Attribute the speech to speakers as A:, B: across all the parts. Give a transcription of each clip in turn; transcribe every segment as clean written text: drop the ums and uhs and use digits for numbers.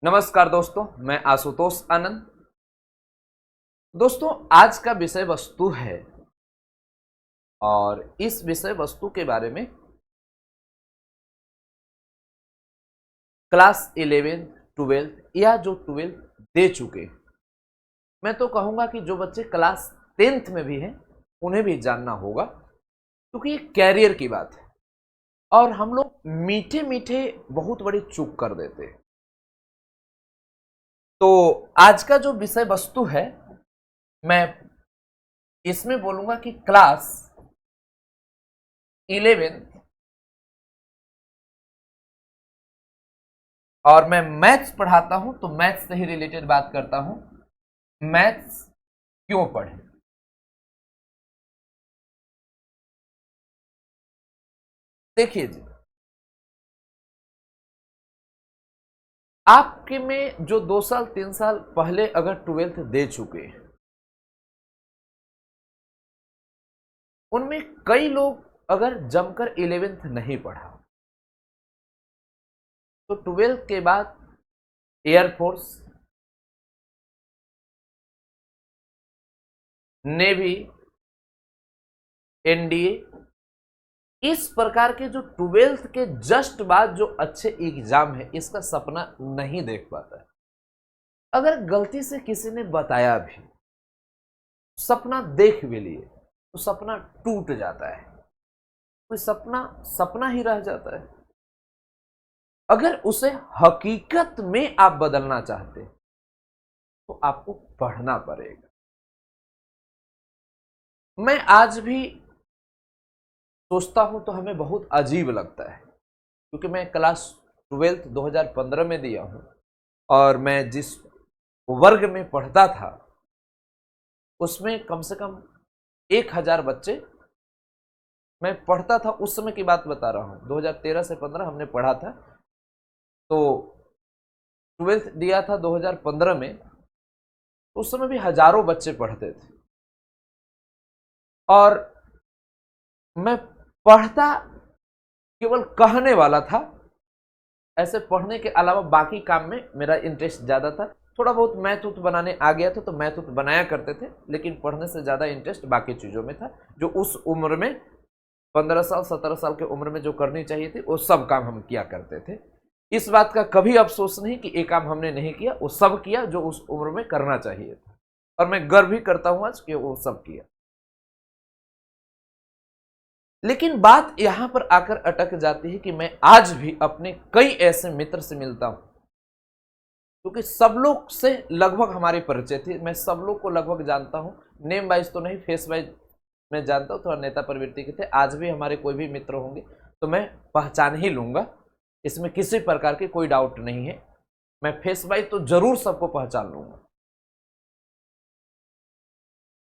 A: नमस्कार दोस्तों, मैं आशुतोष आनंद। दोस्तों, आज का विषय वस्तु है और इस विषय वस्तु के बारे में क्लास 11, 12 या जो 12 दे चुके, मैं तो कहूंगा कि जो बच्चे क्लास 10th में भी हैं उन्हें भी जानना होगा, क्योंकि ये कैरियर की बात है और हम लोग मीठे मीठे बहुत बड़ी चूक कर देते हैं। तो आज का जो विषय वस्तु है, मैं इसमें बोलूंगा कि क्लास 11 और मैं मैथ्स पढ़ाता हूं तो मैथ्स से ही रिलेटेड बात करता हूं। मैथ्स क्यों पढ़ें? देखिए जी, आपके में जो 2 साल 3 साल पहले अगर 12th दे चुके हैं, उनमें कई लोग अगर जमकर 11th नहीं पढ़ा तो 12th के बाद एयरफोर्स, नेवी, एनडीए, इस प्रकार के जो 12th के जस्ट बाद जो अच्छे एग्जाम है, इसका सपना नहीं देख पाता है। अगर गलती से किसी ने बताया भी, सपना देख भी लिए, तो सपना टूट जाता है। कोई सपना सपना ही रह जाता है। अगर उसे हकीकत में आप बदलना चाहते तो आपको पढ़ना पड़ेगा। मैं आज भी सोचता हूं तो हमें बहुत अजीब लगता है, क्योंकि मैं क्लास 12th 2015 में दिया हूं और मैं जिस वर्ग में पढ़ता था उसमें कम से कम 1000 बच्चे मैं पढ़ता था। उस समय की बात बता रहा हूं, 2013 से 15 हमने पढ़ा था। तो 12th दिया था 2015 में, तो उस समय भी हजारों बच्चे पढ़ते थे और मैं पढ़ता केवल कहने वाला था। ऐसे पढ़ने के अलावा बाकी काम में मेरा इंटरेस्ट ज़्यादा था। थोड़ा बहुत मैथ उथ बनाने आ गया था तो मैथ उथ बनाया करते थे, लेकिन पढ़ने से ज़्यादा इंटरेस्ट बाकी चीज़ों में था। जो उस उम्र में 15 साल 17 साल की उम्र में जो करनी चाहिए थी, वो सब काम हम किया करते थे। इस बात का कभी अफसोस नहीं कि एक काम हमने नहीं किया, वो सब किया जो उस उम्र में करना चाहिए था, और मैं गर्व भी करता हूं आज कि वो सब किया। लेकिन बात यहां पर आकर अटक जाती है कि मैं आज भी अपने कई ऐसे मित्र से मिलता हूं, क्योंकि सब लोग से लगभग हमारे परिचय थे। मैं सब लोग को लगभग जानता हूं, नेम वाइज तो नहीं, फेस वाइज मैं जानता हूं। थोड़ा नेता प्रवृत्ति के थे। आज भी हमारे कोई भी मित्र होंगे तो मैं पहचान ही लूंगा, इसमें किसी प्रकार की कोई डाउट नहीं है। मैं फेस वाइज तो जरूर सबको पहचान लूंगा।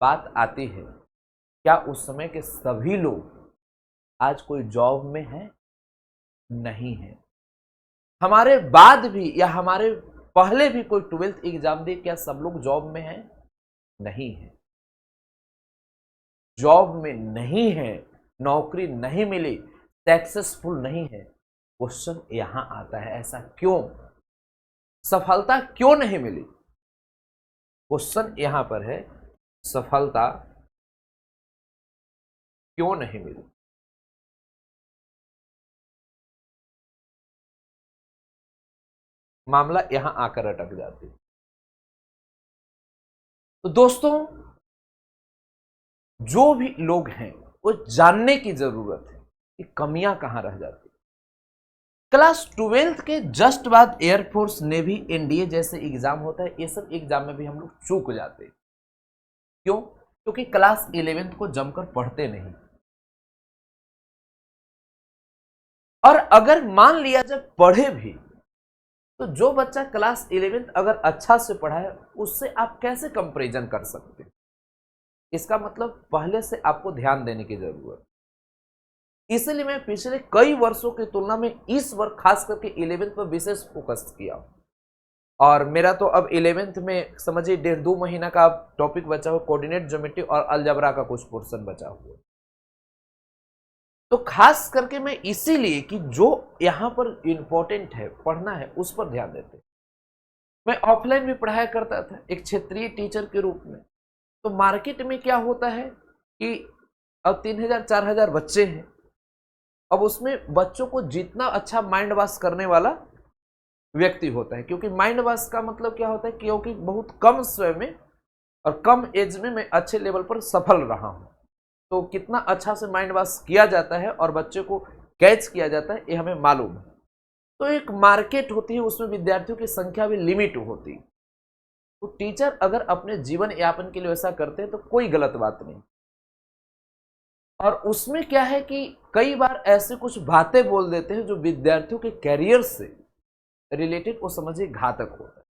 A: बात आती है, क्या उस समय के सभी लोग आज कोई जॉब में है? नहीं है। हमारे बाद भी या हमारे पहले भी कोई 12th एग्जाम दे, क्या सब लोग जॉब में है? नहीं है। जॉब में नहीं है, नौकरी नहीं मिली, सक्सेसफुल नहीं है। क्वेश्चन यहां आता है, ऐसा क्यों? सफलता क्यों नहीं मिली? क्वेश्चन यहां पर है, सफलता क्यों नहीं मिली? मामला यहां आकर अटक जाती है। तो दोस्तों, जो भी लोग हैं वो जानने की जरूरत है कि कमियां कहां रह जाती। क्लास 12th के जस्ट बाद एयरफोर्स, नेवी, एनडीए जैसे एग्जाम होता है। ये सब एग्जाम में भी हम लोग चूक जाते हैं। क्यों? क्योंकि क्लास 11th को जमकर पढ़ते नहीं। और अगर मान लिया जब पढ़े भी, तो जो बच्चा क्लास 11th अगर अच्छा से पढ़ा है, उससे आप कैसे कंपैरिजन कर सकते हैं? इसका मतलब पहले से आपको ध्यान देने की जरूरत। इसलिए मैं पिछले कई वर्षों की तुलना में इस वर्ष खास करके 11th पर विशेष फोकस किया। और मेरा तो अब 11th में समझिए 1.5-2 महीना का टॉपिक बचा हुआ, कोऑर्डिनेट ज्योमेट्री और अलजेब्रा का कुछ पोर्शन बचा हुआ। तो खास करके मैं इसीलिए कि जो यहां पर इंपॉर्टेंट है, पढ़ना है, उस पर ध्यान देते। मैं ऑफलाइन भी पढ़ाया करता था एक क्षेत्रीय टीचर के रूप में। तो मार्केट में क्या होता है कि अब 3000 4000 बच्चे हैं। अब उसमें बच्चों को जितना अच्छा माइंड वॉश करने वाला व्यक्ति होता है, क्योंकि माइंड वॉश का मतलब क्या होता है, क्योंकि बहुत कम समय में और कम एज में मैं अच्छे लेवल पर सफल रहा हूं, तो कितना अच्छा से माइंड वॉश किया जाता है और बच्चे को कैच किया जाता है ये हमें मालूम है। तो एक मार्केट होती है, उसमें विद्यार्थियों की संख्या भी लिमिट होती है। तो टीचर अगर अपने जीवन यापन के लिए ऐसा करते हैं तो कोई गलत बात नहीं। और उसमें क्या है कि कई बार ऐसे कुछ बातें बोल देते हैं जो विद्यार्थियों के कैरियर से रिलेटेड वो समझिए घातक होता है।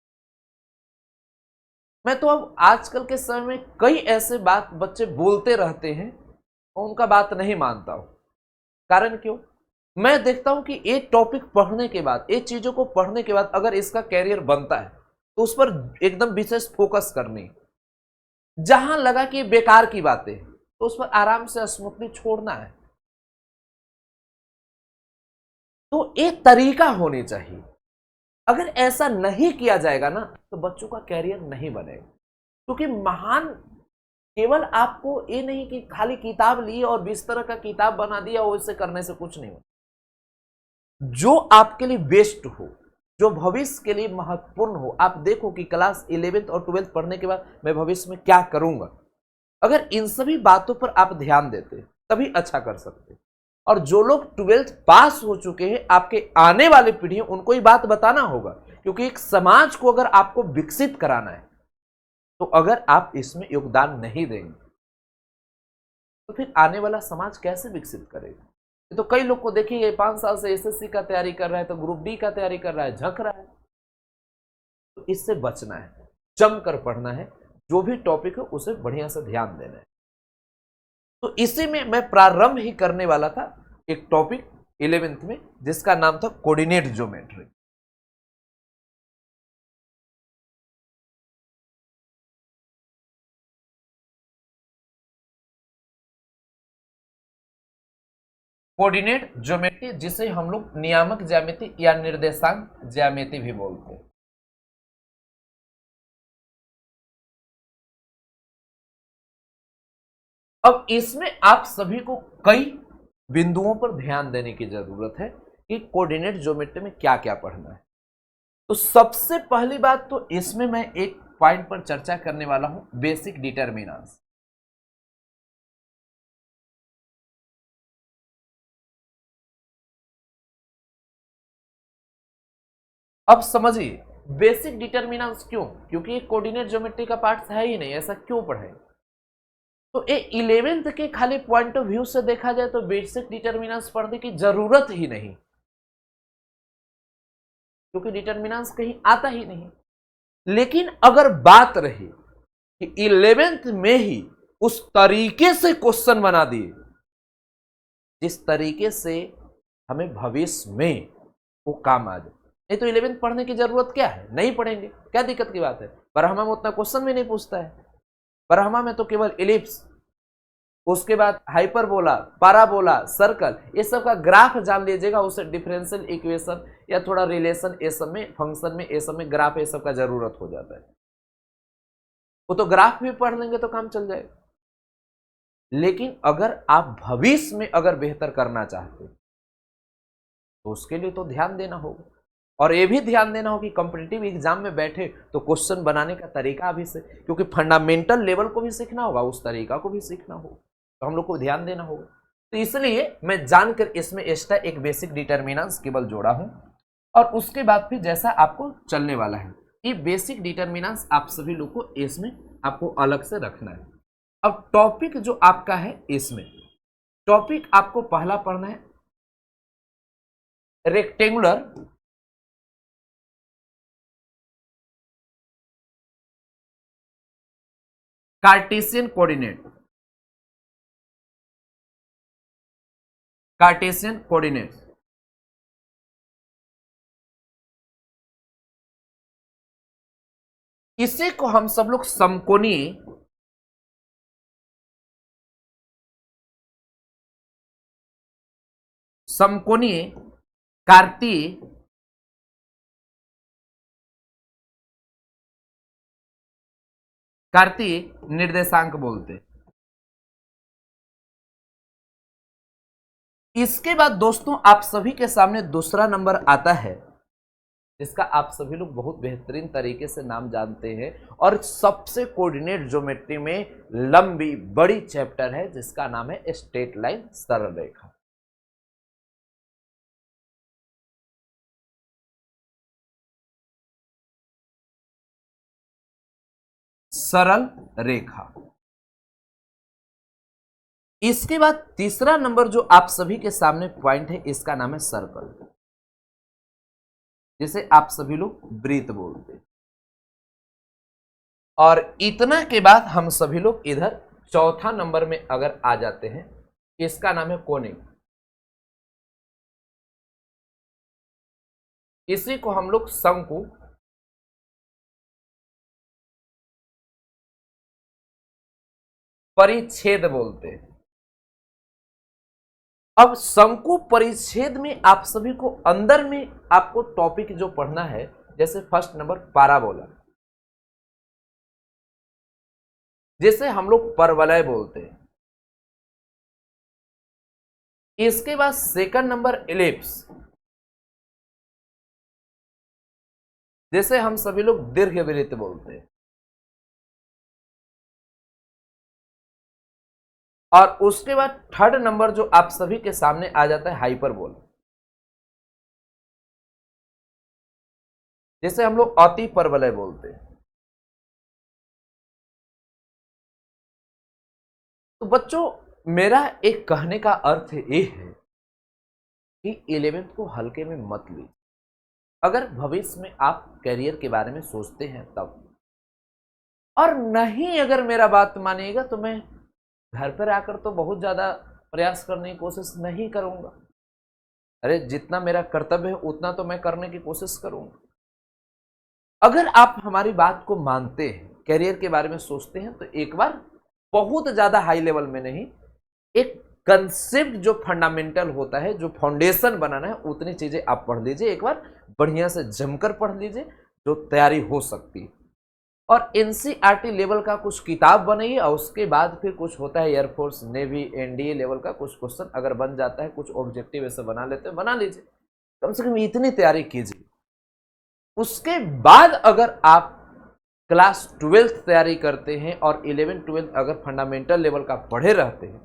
A: मैं तो अब आजकल के समय में कई ऐसे बात बच्चे बोलते रहते हैं और उनका बात नहीं मानता हूं। कारण क्यों? मैं देखता हूं कि एक टॉपिक पढ़ने के बाद, एक चीजों को पढ़ने के बाद अगर इसका कैरियर बनता है तो उस पर एकदम विशेष फोकस करनी। जहां लगा कि बेकार की बातें तो उस पर आराम से स्मूथली छोड़ना है। तो एक तरीका होनी चाहिए। अगर ऐसा नहीं किया जाएगा ना तो बच्चों का कैरियर नहीं बनेगा। क्योंकि महान केवल आपको ये नहीं कि खाली किताब ली और 20 तरह का किताब बना दिया और इसे करने से कुछ नहीं होता। जो आपके लिए बेस्ट हो, जो भविष्य के लिए महत्वपूर्ण हो। आप देखो कि क्लास 11th और 12th पढ़ने के बाद मैं भविष्य में क्या करूंगा, अगर इन सभी बातों पर आप ध्यान देते तभी अच्छा कर सकते। और जो लोग 12th पास हो चुके हैं, आपके आने वाली पीढ़ी, उनको ये बात बताना होगा। क्योंकि एक समाज को अगर आपको विकसित कराना है तो अगर आप इसमें योगदान नहीं देंगे तो फिर आने वाला समाज कैसे विकसित करेगा। तो कई लोग को देखिए 5 साल से एसएससी का तैयारी कर रहा है, तो ग्रुप डी का तैयारी कर रहा है, झक रहा है। तो इससे बचना है, जम कर पढ़ना है, जो भी टॉपिक है उसे बढ़िया से ध्यान देना है। तो इसी में मैं प्रारंभ ही करने वाला था एक टॉपिक 11th में, जिसका नाम था कोऑर्डिनेट ज्योमेट्री। कोऑर्डिनेट ज्योमेट्री जिसे हम लोग नियामक ज्यामिति या निर्देशांक ज्यामिति भी बोलते हैं। अब इसमें आप सभी को कई बिंदुओं पर ध्यान देने की जरूरत है कि कोऑर्डिनेट ज्योमेट्री में क्या क्या पढ़ना है। तो सबसे पहली बात तो इसमें मैं एक पॉइंट पर चर्चा करने वाला हूं, बेसिक डिटरमिनेंट्स। अब समझिए बेसिक डिटरमिनेंट्स क्यों, क्योंकि एक कोऑर्डिनेट ज्योमेट्री का पार्ट है ही नहीं, ऐसा क्यों पढ़े। तो ये 11th के खाली पॉइंट ऑफ व्यू से देखा जाए तो बेसिक डिटरमिनेंट्स पढ़ने की जरूरत ही नहीं, क्योंकि डिटरमिनेंट्स कहीं आता ही नहीं। लेकिन अगर बात रही कि 11th में ही उस तरीके से क्वेश्चन बना दिए जिस तरीके से हमें भविष्य में वो काम आ जाए, नहीं तो 11th पढ़ने की जरूरत क्या है, नहीं पढ़ेंगे, क्या दिक्कत की बात है। ब्रह्मा में उतना क्वेश्चन भी नहीं पूछता है। ब्रह्मा में तो केवल इलिप्स, उसके बाद हाइपरबोला, पैराबोला, सर्कल, ये सब का ग्राफ जान लीजिएगा, उसे डिफरेंशियल इक्वेशन या थोड़ा रिलेशन ये सब में, फंक्शन में ये सब में ग्राफ ये सब का जरूरत हो जाता है। वो तो ग्राफ भी पढ़ लेंगे तो काम चल जाएगा। लेकिन अगर आप भविष्य में अगर बेहतर करना चाहते तो उसके लिए तो ध्यान देना होगा। और ये भी ध्यान देना होगा कि कॉम्पिटिटिव एग्जाम में बैठे तो क्वेश्चन बनाने का तरीका भी से, क्योंकि फंडामेंटल लेवल को भी सीखना होगा, उस तरीका को भी सीखना होगा, तो हम लोग को ध्यान देना होगा। तो इसलिए मैं जानकर इसमें एक्स्ट्रा एक बेसिक डिटरमिनेंट्स केवल जोड़ा हूं। और उसके बाद फिर जैसा आपको चलने वाला है, ये बेसिक डिटरमिनेंट्स आप सभी लोग को इसमें आपको अलग से रखना है। अब टॉपिक जो आपका है, इसमें टॉपिक आपको पहला पढ़ना है rectangular Cartesian coordinate. Cartesian coordinate इसी को हम सब लोग समकोणीय समकोणीय कार्तीय कार्तीय निर्देशांक बोलते हैं। इसके बाद दोस्तों आप सभी के सामने दूसरा नंबर आता है, जिसका आप सभी लोग बहुत बेहतरीन तरीके से नाम जानते हैं और सबसे कोऑर्डिनेट ज्योमेट्री में लंबी बड़ी चैप्टर है, जिसका नाम है स्ट्रेट लाइन, सरल रेखा। सरल रेखा। इसके बाद तीसरा नंबर जो आप सभी के सामने पॉइंट है, इसका नाम है सर्कल, जिसे आप सभी लोग वृत्त बोलते हैं। और इतना के बाद हम सभी लोग इधर चौथा नंबर में अगर आ जाते हैं, इसका नाम है कोनिक। इसी को हम लोग शंकु, परिच्छेद बोलते हैं। अब शंकु परिच्छेद में आप सभी को अंदर में आपको टॉपिक जो पढ़ना है, जैसे फर्स्ट नंबर पैराबोला, जिसे हम लोग परवलय बोलते हैं। इसके बाद सेकंड नंबर एलिप्स, जिसे हम सभी लोग दीर्घवृत्त बोलते हैं। और उसके बाद थर्ड नंबर जो आप सभी के सामने आ जाता है हाइपरबोला, जिसे हम लोग अति परवलय बोलते हैं। तो बच्चों मेरा एक कहने का अर्थ ये है कि 11th को हल्के में मत लीजिए। अगर भविष्य में आप करियर के बारे में सोचते हैं तब, और नहीं अगर मेरा बात मानिएगा तो मैं घर पर आकर तो बहुत ज्यादा प्रयास करने की कोशिश नहीं करूंगा। अरे जितना मेरा कर्तव्य है उतना तो मैं करने की कोशिश करूंगा। अगर आप हमारी बात को मानते हैं, करियर के बारे में सोचते हैं, तो एक बार बहुत ज्यादा हाई लेवल में नहीं, एक कंसेप्ट जो फंडामेंटल होता है, जो फाउंडेशन बनाना है, उतनी चीजें आप पढ़ लीजिए। एक बार बढ़िया से जमकर पढ़ लीजिए, जो तैयारी हो सकती है। और एनसीईआरटी लेवल का कुछ किताब बनाइए, और उसके बाद फिर कुछ होता है एयरफोर्स, नेवी, एनडीए लेवल का कुछ क्वेश्चन अगर बन जाता है, कुछ ऑब्जेक्टिव ऐसे बना लेते हैं, बना लीजिए। कम से कम इतनी तैयारी कीजिए। उसके बाद अगर आप क्लास 12th तैयारी करते हैं और 11 12 अगर फंडामेंटल लेवल का पढ़े रहते हैं,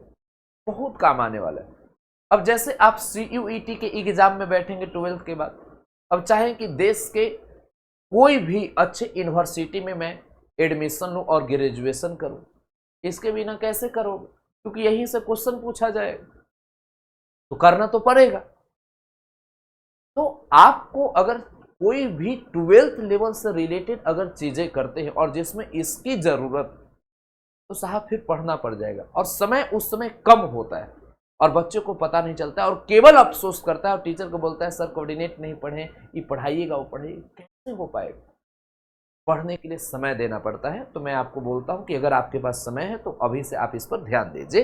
A: बहुत काम आने वाला है। अब जैसे आप CUET के एग्जाम में बैठेंगे 12th के बाद, अब चाहें कि देश के कोई भी अच्छे यूनिवर्सिटी में मैं एडमिशन लूं और ग्रेजुएशन करूं, इसके बिना कैसे करोगे? क्योंकि यहीं से क्वेश्चन पूछा जाएगा, तो करना तो पड़ेगा। तो आपको अगर कोई भी 12th लेवल से रिलेटेड अगर चीजें करते हैं और जिसमें इसकी जरूरत, तो साहब फिर पढ़ना पड़ जाएगा। और समय उस समय कम होता है और बच्चों को पता नहीं चलता है, और केवल अफसोस करता है और टीचर को बोलता है सर कोऑर्डिनेट नहीं पढ़े, ये पढ़ाइएगा वो पढ़ाइएगा। कैसे हो पाएगा? पढ़ने के लिए समय देना पड़ता है। तो मैं आपको बोलता हूं कि अगर आपके पास समय है तो अभी से आप इस पर ध्यान दीजिए।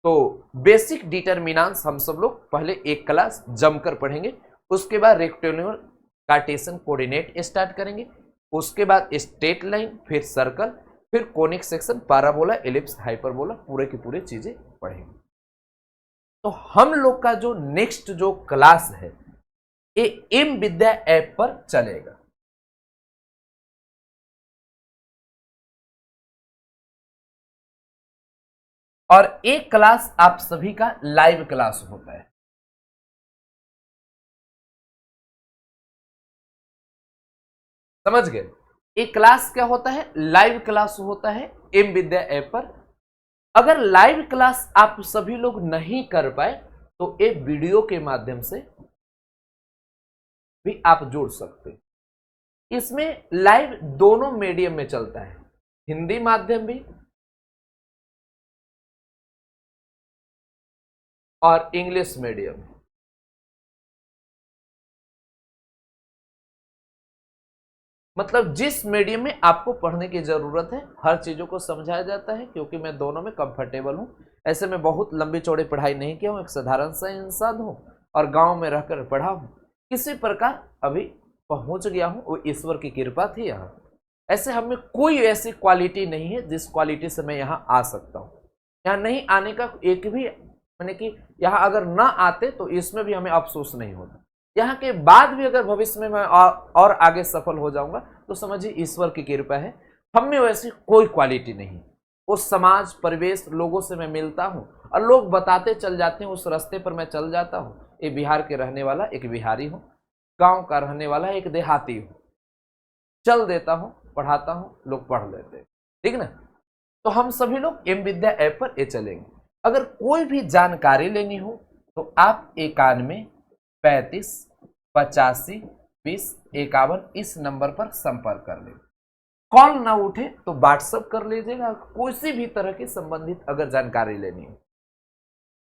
A: तो बेसिक डिटर्मिनेंट्स हम सब लोग पहले एक क्लास जमकर पढ़ेंगे, उसके बाद रेक्टेंगुलर कार्टेशियन कोऑर्डिनेट स्टार्ट करेंगे, उसके बाद स्ट्रेट लाइन, फिर सर्कल, फिर conic section, parabola, ellipse, hyperbola, पूरे की पूरे चीजें पढ़ेंगे। तो हम लोग का जो नेक्स्ट जो क्लास है ये एम विद्या ऐप पर चलेगा। और एक क्लास आप सभी का लाइव क्लास होता है। समझ गए? एक क्लास क्या होता है? लाइव क्लास होता है एम विद्या ऐप पर। अगर लाइव क्लास आप सभी लोग नहीं कर पाए तो एक वीडियो के माध्यम से भी आप जुड़ सकते हैं। इसमें लाइव दोनों मीडियम में चलता है, हिंदी माध्यम भी और इंग्लिश मीडियम। मतलब जिस मीडियम में आपको पढ़ने की जरूरत है, हर चीजों को समझाया जाता है, क्योंकि मैं दोनों में कंफर्टेबल हूं। ऐसे में बहुत लंबी चौड़ी पढ़ाई नहीं किया हूं, एक साधारण सा इंसान हूं और गांव में रहकर पढ़ा हूं। किसी प्रकार अभी पहुंच गया हूं, वो ईश्वर की कृपा थी। यहाँ ऐसे हम में कोई ऐसी क्वालिटी नहीं है जिस क्वालिटी से मैं यहाँ आ सकता हूँ। यहाँ नहीं आने का एक भी मैंने कि यहाँ अगर ना आते तो इसमें भी हमें अफसोस नहीं होता। यहाँ के बाद भी अगर भविष्य में मैं और आगे सफल हो जाऊंगा तो समझिए ईश्वर की कृपा है। हम में वैसी कोई क्वालिटी नहीं। वो समाज, परिवेश, लोगों से मैं मिलता हूँ और लोग बताते चल जाते हैं, उस रास्ते पर मैं चल जाता हूँ। ये बिहार के रहने वाला एक बिहारी हूँ, गांव का रहने वाला एक देहाती हूँ, चल देता हूँ, पढ़ाता हूँ, लोग पढ़ लेते हैं, ठीक ना। तो हम सभी लोग एम विद्या ऐप पर ये चलेंगे। अगर कोई भी जानकारी लेनी हो तो आप 91 35 85 20 51 इस नंबर पर संपर्क कर लें। कॉल ना उठे तो व्हाट्सएप कर लीजिएगा, कोई भी तरह की संबंधित अगर जानकारी लेनी हो।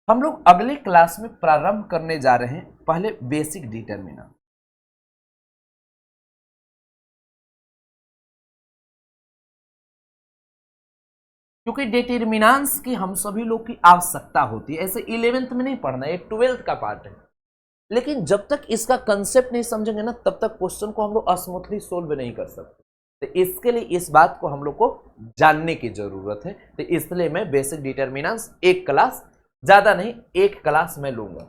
A: हम लोग अगली क्लास में प्रारंभ करने जा रहे हैं पहले बेसिक डिटरमिनेंट। क्योंकि डिटरमिनेंट्स की हम सभी लोग की आवश्यकता होती है। ऐसे 11th में नहीं पढ़ना, ये 12th का पार्ट है। लेकिन जब तक इसका कंसेप्ट नहीं समझेंगे ना तब तक क्वेश्चन को हम लोग स्मूथली सोल्व नहीं कर सकते। तो इसके लिए इस बात को हम लोग को जानने की जरूरत है। तो इसलिए मैं बेसिक डिटरमिनेंट्स एक क्लास, ज्यादा नहीं, एक क्लास मैं लूंगा,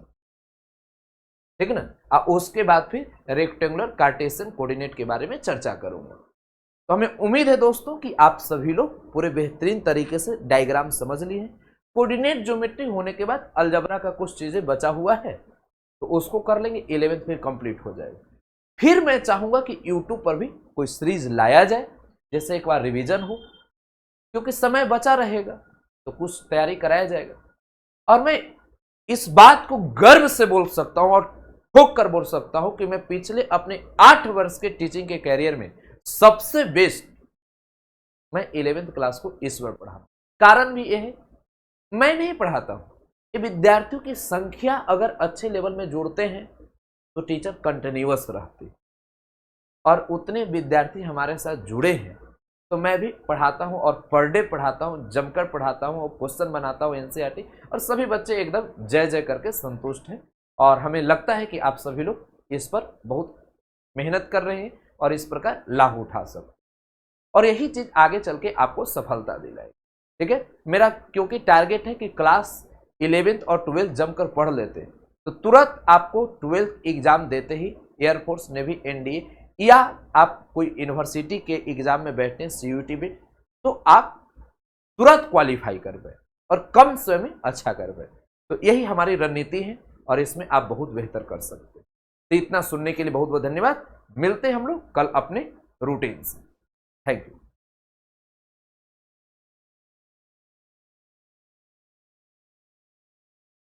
A: ठीक है ना। उसके बाद फिर रेक्टेंगुलर कार्टेशियन कोऑर्डिनेट के बारे में चर्चा करूंगा। तो हमें उम्मीद है दोस्तों कि आप सभी लोग पूरे बेहतरीन तरीके से डायग्राम समझ लिए हैं। कोऑर्डिनेट ज्योमेट्री होने के बाद अलजबरा का कुछ चीजें बचा हुआ है तो उसको कर लेंगे, 11th फिर कंप्लीट हो जाएगा। फिर मैं चाहूंगा कि YouTube पर भी कोई सीरीज लाया जाए, जैसे एक बार रिवीजन हो, क्योंकि समय बचा रहेगा तो कुछ तैयारी कराया जाएगा। और मैं इस बात को गर्व से बोल सकता हूं और ठोक कर बोल सकता हूं कि मैं पिछले अपने 8 वर्ष के टीचिंग के कैरियर में सबसे बेस्ट मैं 11th क्लास को इस बार पढ़ा। कारण भी यह है, मैं नहीं पढ़ाता हूं, ये विद्यार्थियों की संख्या अगर अच्छे लेवल में जोड़ते हैं तो टीचर कंटिन्यूअस रहती, और उतने विद्यार्थी हमारे साथ जुड़े हैं तो मैं भी पढ़ाता हूं और पर डे पढ़ाता हूं, जमकर पढ़ाता हूं और क्वेश्चन बनाता हूं एनसीईआरटी, और सभी बच्चे एकदम जय जय करके संतुष्ट हैं। और हमें लगता है कि आप सभी लोग इस पर बहुत मेहनत कर रहे हैं और इस प्रकार लाभ उठा सकते, और यही चीज आगे चल के आपको सफलता दिलाएगी, ठीक है। मेरा क्योंकि टारगेट है कि क्लास 11th और 12th जमकर पढ़ लेते हैं तो तुरंत आपको 12th एग्जाम देते ही एयरफोर्स, नेवी, एनडीए या आप कोई यूनिवर्सिटी के एग्जाम में बैठते हैं CUET में, तो आप तुरंत क्वालिफाई कर गए और कम समय में अच्छा कर गए। तो यही हमारी रणनीति है और इसमें आप बहुत बेहतर कर सकते हैं। तो इतना सुनने के लिए बहुत बहुत धन्यवाद। मिलते हैं हम लोग कल अपने रूटीन से। Thank you.